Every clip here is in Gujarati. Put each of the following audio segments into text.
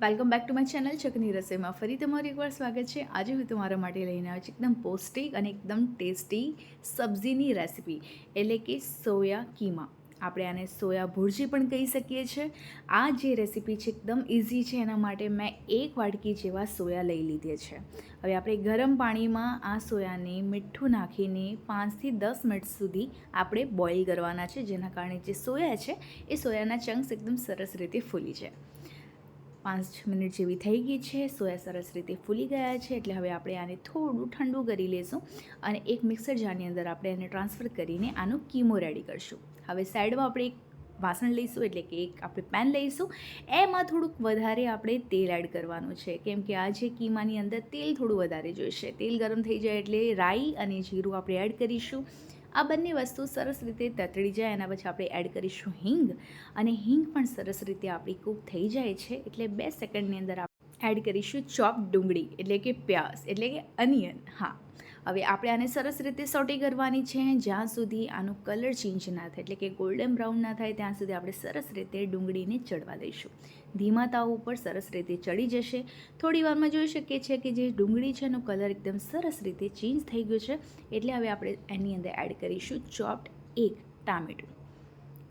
Welcome back to my channel ચકની રસોઈમાં ફરી તમારું એકવાર સ્વાગત છે। આજે હું તમારા માટે લઈને આવી છું એકદમ પૌષ્ટિક અને એકદમ ટેસ્ટી સબ્જીની રેસીપી, એટલે કે સોયા કીમા। આપણે આને સોયા ભુરજી પણ કહી શકીએ છીએ। આ જે રેસીપી છે એકદમ ઇઝી છે, એના માટે મેં 1 વાટકી જેવા સોયા લઈ લીધે છે। હવે આપણે ગરમ પાણીમાં આ સોયાને મીઠું નાખીને 5 થી 10 મિનિટ સુધી આપણે બોઇલ કરવાના છે, જેના કારણે જે સોયા છે એ સોયાના ચંક્સ એકદમ સરસ રીતે ફૂલી જાય। 5 મિનિટ જેવી થઈ ગઈ છે, સોયા સરસ રીતે ફૂલી ગયા છે, એટલે હવે આપણે આને થોડું ઠંડુ કરી લઈશું અને એક મિક્સર જારની અંદર આપણે એને ટ્રાન્સફર કરીને આનો કીમો રેડી કરશું। હવે સાઈડમાં આપણે એક વાસણ લઈશું, એટલે કે એક આપણે પેન લઈશું, એમાં થોડુંક વધારે આપણે તેલ એડ કરવાનું છે, કેમ કે આ જે કીમાની અંદર તેલ થોડું વધારે જોઈશે। તેલ ગરમ થઈ જાય એટલે રાઈ અને જીરું આપણે એડ કરીશું। આ બંને વસ્તુ સરસ રીતે તતડી જાય એના પછી આપણે એડ કરીશું હિંગ, અને હિંગ પણ સરસ રીતે આપણી કૂક થઈ જાય છે એટલે 2 સેકન્ડની અંદર આપણે એડ કરીશું ચોપ ડુંગળી, એટલે કે પ્યાઝ, એટલે કે અનિયન। હા, હવે આપણે આને સરસ રીતે સોટી કરવાની છે, જ્યાં સુધી આનો કલર ચેન્જ ના થાય, એટલે કે ગોલ્ડન બ્રાઉન ના થાય ત્યાં સુધી આપણે સરસ રીતે ડુંગળીને ચડવા દઈશું। ધીમા તાવ ઉપર સરસ રીતે ચડી જશે। થોડી વારમાં જોઈ શકીએ છીએ કે જે ડુંગળી છે એનો કલર એકદમ સરસ રીતે ચેન્જ થઈ ગયો છે, એટલે હવે આપણે એની અંદર એડ કરીશું ચોપ્ડ 1 ટામેટું।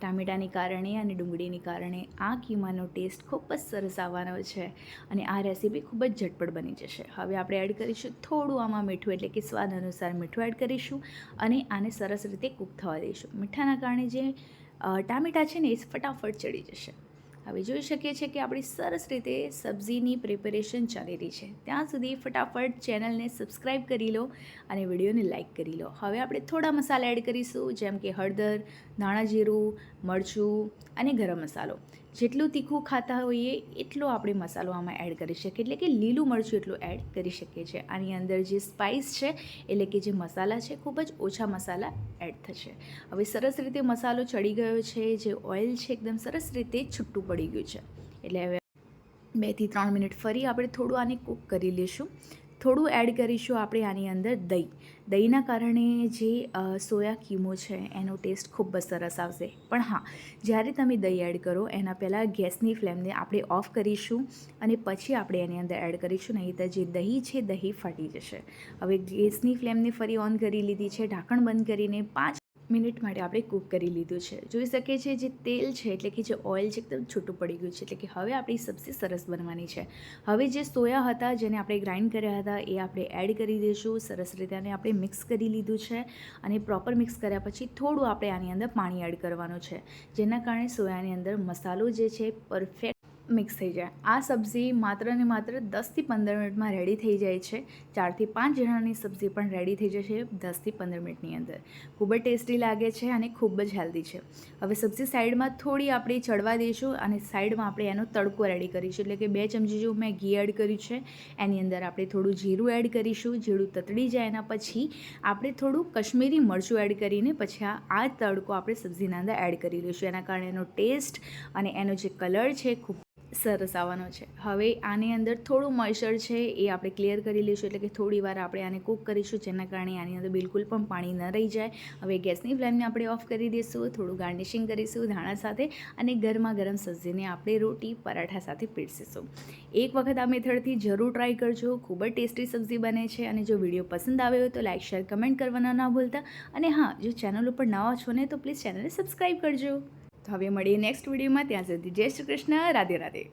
ટામેટાને કારણે અને ડુંગળીને કારણે આ કીમાનો ટેસ્ટ ખૂબ જ સરસ આવવાનો છે અને આ રેસીપી ખૂબ જ ઝટપટ બની જશે। હવે આપણે એડ કરીશું થોડું આમાં મીઠું, એટલે કે સ્વાદ અનુસાર મીઠું એડ કરીશું અને આને સરસ રીતે કૂક થવા દઈશું। મીઠાના કારણે જે ટામેટાં છે ને એ ફટાફટ ચડી જશે। હવે જોઈ શકીએ છીએ કે આપણી સરસ રીતે સબ્જીની પ્રિપેરેશન ચાલી રહી છે। ત્યાં સુધી ફટાફટ ચેનલને સબસ્ક્રાઈબ કરી લો અને વિડીયોને લાઇક કરી લો। હવે આપણે થોડા મસાલા એડ કરીશું, જેમ કે હળદર, ધાણા જીરું, મરચું અને ગરમ મસાલો। જેટલું તીખું ખાતા હોઈએ એટલો આપણે મસાલો આમાં એડ કરી શકીએ, એટલે કે લીલું મરચું એટલું એડ કરી શકીએ છીએ। આની અંદર જે સ્પાઇસ છે, એટલે કે જે મસાલા છે, ખૂબ જ ઓછા મસાલા એડ થશે। હવે સરસ રીતે મસાલો ચડી ગયો છે, જે ઓઇલ છે એકદમ સરસ રીતે છૂટું પડી ગયું છે, એટલે હવે 2 થી 3 મિનિટ ફરી આપણે થોડું આને કૂક કરી લઈશું। થોડું એડ કરીશું આપણે આની અંદર દહીંના કારણે જે સોયા કીમો છે એનો ટેસ્ટ ખૂબ જ સરસ આવશે। પણ હા, જ્યારે તમે દહીં એડ કરો એના પહેલાં ગેસની ફ્લેમને આપણે ઓફ કરીશું અને પછી આપણે એની અંદર એડ કરીશું, નહીં તો જે દહીં છે દહીં ફાટી જશે। હવે ગેસની ફ્લેમને ફરી ઓન કરી લીધી છે, ઢાંકણ બંધ કરીને 5 મિનિટ માટે આપણે કૂક કરી લીધું છે। જોઈ શકીએ છીએ જે તેલ છે, એટલે કે જે ઓઇલ છે એકદમ છૂટું પડી ગયું છે, એટલે કે હવે આપણી સબ્જી સરસ બનવાની છે। હવે જે સોયા હતા જેને આપણે ગ્રાઇન્ડ કર્યા હતા એ આપણે એડ કરી દઈશું। સરસ રીતે આને આપણે મિક્સ કરી લીધું છે અને પ્રોપર મિક્સ કર્યા પછી થોડું આપણે આની અંદર પાણી એડ કરવાનું છે, જેના કારણે સોયાની અંદર મસાલો જે છે પરફેક્ટ મિક્સ થઈ જાય। આ સબ્જી માત્ર ને માત્ર 10 થી 15 મિનિટમાં રેડી થઈ જાય છે। 4 થી 5 જણાની સબ્જી પણ રેડી થઈ જશે 10 થી 15 મિનિટની અંદર। ખૂબ જ ટેસ્ટી લાગે છે અને ખૂબ જ હેલ્ધી છે। હવે સબ્જી સાઈડમાં થોડી આપણે ચડવા દઈશું અને સાઈડમાં આપણે એનો તડકો રેડી કરીશું, એટલે કે 2 ચમચી જેવું મેં ઘી એડ કર્યું છે। એની અંદર આપણે થોડું જીરું એડ કરીશું। જીરું તતડી જાય એના પછી આપણે થોડું કશ્મીરી મરચું એડ કરીને પછી આ તડકો આપણે સબ્જીના અંદર એડ કરી લઈશું, એના કારણે એનો ટેસ્ટ અને એનો જે કલર છે ખૂબ સરસ આવવાનો છે। હવે આની અંદર થોડું મોઇસ્ચર છે એ આપણે ક્લિયર કરી લઈશું, એટલે કે થોડી વાર આપણે આને કૂક કરીશું, જેના કારણે આની અંદર બિલકુલ પણ પાણી ન રહી જાય। હવે ગેસની ફ્લેમને આપણે ઓફ કરી દઈશું, થોડું ગાર્નિશિંગ કરીશું ધાણા સાથે અને ગરમા ગરમ સબ્જીને આપણે રોટી પરાઠા સાથે પીરસીશું। એક વખત આ મેથડથી જરૂર ટ્રાય કરજો, ખૂબ જ ટેસ્ટી સબ્જી બને છે। અને જો વિડીયો પસંદ આવ્યો હોય તો લાઇક, શેર, કમેન્ટ કરવાના ના ભૂલતા। અને હા, જો ચેનલ ઉપર નવા છો ને તો પ્લીઝ ચેનલને સબસ્ક્રાઈબ કરજો। તો હવે મળીએ નેક્સ્ટ વિડીયોમાં, ત્યાં સુધી જય શ્રી કૃષ્ણ, રાધે રાધે।